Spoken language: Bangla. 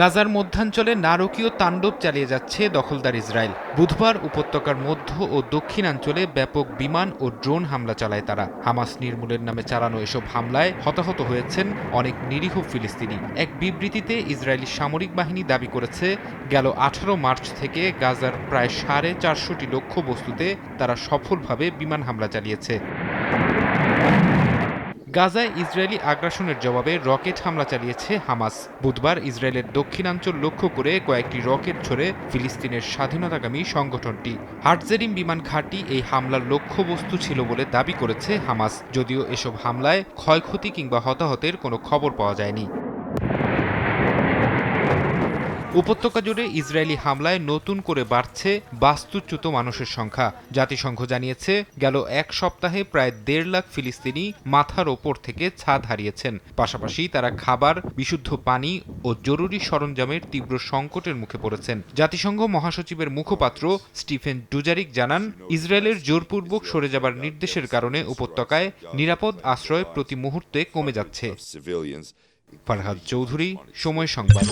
গাজার মধ্যাঞ্চলে নারকীয় তাণ্ডব চালিয়ে যাচ্ছে দখলদার ইসরায়েল। বুধবার উপত্যকার মধ্য ও দক্ষিণাঞ্চলে ব্যাপক বিমান ও ড্রোন হামলা চালায় তারা। হামাস নির্মূলের নামে চালানো এসব হামলায় হতাহত হয়েছেন অনেক নিরীহ ফিলিস্তিনি। এক বিবৃতিতে ইসরায়েলি সামরিক বাহিনী দাবি করেছে, গেল 18 মার্চ থেকে গাজার প্রায় 450টি লক্ষ্যবস্তুতে তারা সফলভাবে বিমান হামলা চালিয়েছে। গাজায় ইসরায়েলি আগ্রাসনের জবাবে রকেট হামলা চালিয়েছে হামাস। বুধবার ইসরায়েলের দক্ষিণাঞ্চল লক্ষ্য করে কয়েকটি রকেট ছড়ে ফিলিস্তিনের স্বাধীনতাকামী সংগঠনটি। হাটজেরিম বিমান ঘাঁটি এই হামলার লক্ষ্যবস্তু ছিল বলে দাবি করেছে হামাস, যদিও এসব হামলায় ক্ষয়ক্ষতি কিংবা হতাহতের কোনো খবর পাওয়া যায়নি। উপত্যকা জুড়ে ইসরায়েলি হামলায় নতুন করে বাড়ছে বাস্তুচ্যুত মানুষের সংখ্যা। জাতিসংঘ জানিয়েছে, গেল এক সপ্তাহে প্রায় 1.5 লাখ ফিলিস্তিনি মাথার ওপর থেকে ছাদ হারিয়েছেন। পাশাপাশি তারা খাবার, বিশুদ্ধ পানি ও জরুরি সরঞ্জামের তীব্র সংকটের মুখে পড়েছেন। জাতিসংঘ মহাসচিবের মুখপাত্র স্টিফেন ডুজারিক জানান, ইসরায়েলের জোরপূর্বক সরে যাবার নির্দেশের কারণে উপত্যকায় নিরাপদ আশ্রয় প্রতি মুহূর্তে কমে যাচ্ছে। ফারহাদ চৌধুরী, সময় সংবাদ।